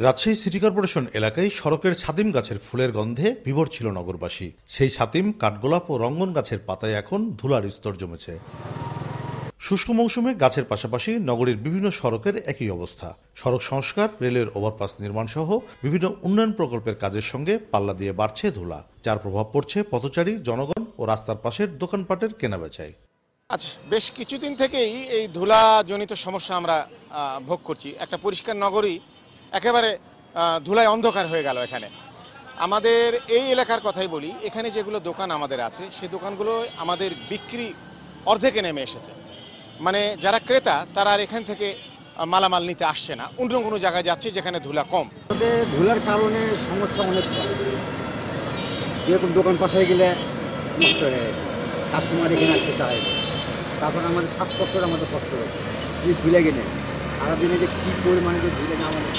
Rajshahi city corporation এলাকায় সড়কের ছাতিম গাছের ফুলের গন্ধে বিভোর ছিল নগরবাসী। সেই ছাতিম, কাঠগোলাপ ও রঙ্গন গাছের পাতায় এখন ধুলার স্তর জমেছে। শুষ্ক মৌসুমে গাছের পাশাপাশি নগরীর বিভিন্ন সড়কের একই অবস্থা। সড়ক সংস্কার, রেলের ওভারপাস নির্মাণ সহ বিভিন্ন উন্নয়ন প্রকল্পের কাজের সঙ্গে পাল্লা দিয়ে বাড়ছে ধুলা, যার প্রভাব পড়ছে পথচারী, জনগণ ও রাস্তার পাশের দোকানপাটের কেনাবেচায়। আজ বেশ কিছুদিন থেকেই এই ধুলাজনিত সমস্যা আমরা ভোগ করছি। একটা পরিষ্কার নগরী একেবারে ধুলায় অন্ধকার হয়ে গেল। এখানে আমাদের এই এলাকার কথাই বলি, এখানে যেগুলো দোকান আমাদের আছে সেই দোকানগুলো আমাদের বিক্রি অর্ধেকে নেমে এসেছে। মানে যারা ক্রেতা তারা আর এখান থেকে মালামাল নিতে আসছে না, অন্য কোনো জায়গায় যাচ্ছে যেখানে ধুলা কম। ধুলার কারণে সমস্যা অনেক, যেরকম দোকান পাশে গেলে কাস্টমার এখানে আসতে চায়, তারপর আমাদের শ্বাসকষ্টের আমাদের কষ্ট হচ্ছে যদি ধুলে গেলে সারাদিনে যে কী পরিমাণে যে ধুলে না আমাদের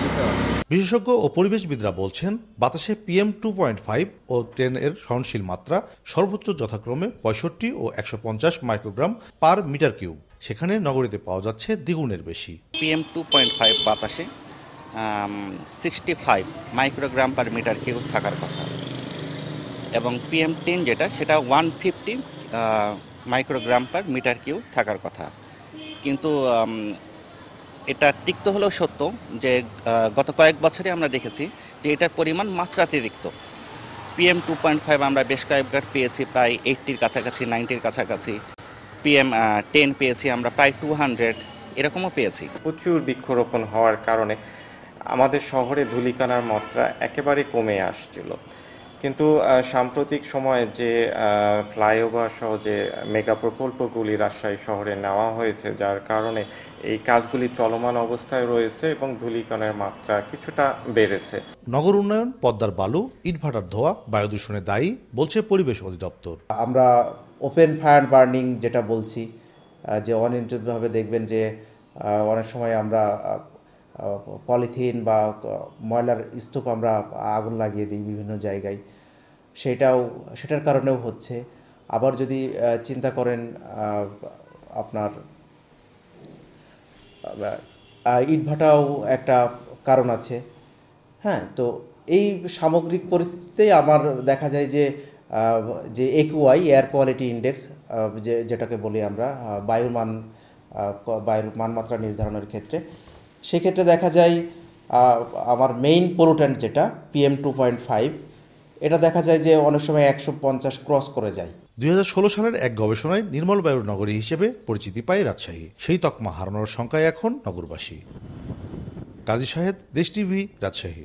দিতে হয়। বিশেষজ্ঞ ও পরিবেশবিদরা বলছেন, বাতাসে PM 2.5 ও 10 এর সহনশীল মাত্রা সর্বোচ্চ যথাক্রমে 65 ও 150 মাইক্রোগ্রাম পার মিটার কিউব। সেখানে নগরীতে পাওয়া যাচ্ছে দ্বিগুণের বেশি। PM 2.5 বাতাসে 65 মাইক্রোগ্রাম পার মিটার কিউব থাকার কথা, এবং PM 10 যেটা সেটা 150 মাইক্রোগ্রাম পার মিটার কিউব থাকার কথা। কিন্তু এটা তিক্ত হলেও সত্য যে গত কয়েক বছরে আমরা দেখেছি যে এটার পরিমাণ মাত্রাতিরিক্ত। PM 2.5 আমরা বেশ কয়েকবার পেয়েছি প্রায় 80-র কাছাকাছি, 90-র কাছাকাছি। PM 10 পেয়েছি আমরা প্রায় 200, এরকমও পেয়েছি। প্রচুর বৃক্ষরোপণ হওয়ার কারণে আমাদের শহরে ধূলিকণার মাত্রা একেবারে কমে আসছিল। কিন্তু সাম্প্রতিক সময়ে যে ফ্লাইওভার সহ যে মেগা প্রকল্পগুলি রাজশাহী শহরে নেওয়া হয়েছে, যার কারণে এই কাজগুলি চলমান অবস্থায় রয়েছে এবং ধূলিকণার মাত্রা কিছুটা বেড়েছে। নগর উন্নয়ন, পদ্মার বালু, ইটভাটার ধোঁয়া বায়ু দূষণে দায়ী বলছে পরিবেশ অধিদপ্তর। আমরা ওপেন ফায়ার বার্নিং যেটা বলছি, যে অনিয়ন্ত্রিতভাবে দেখবেন যে অনেক সময় আমরা পলিথিন বা ময়লার স্তূপ আমরা আগুন লাগিয়ে দিই বিভিন্ন জায়গায়, সেটার কারণেও হচ্ছে। আবার যদি চিন্তা করেন আপনার ইটভাটাও একটা কারণ আছে। হ্যাঁ, তো এই সামগ্রিক পরিস্থিতিতে আমার দেখা যায় যে AQI, এয়ার কোয়ালিটি ইন্ডেক্স, যেটাকে বলি আমরা বায়ুর মানমাত্রা নির্ধারণের ক্ষেত্রে, সেক্ষেত্রে দেখা যায় আমার মেইন পলিউট্যান্ট যেটা PM 2.5, এটা দেখা যায় যে অনেক সময় 150 ক্রস করে যায়। 2016 সালের এক গবেষণায় নির্মল বায়ুর নগরী হিসেবে পরিচিতি পায় রাজশাহী। সেই তকমা হারানোর শঙ্কায় এখন নগরবাসী। কাজী শাহেদ, দেশ টিভি, রাজশাহী।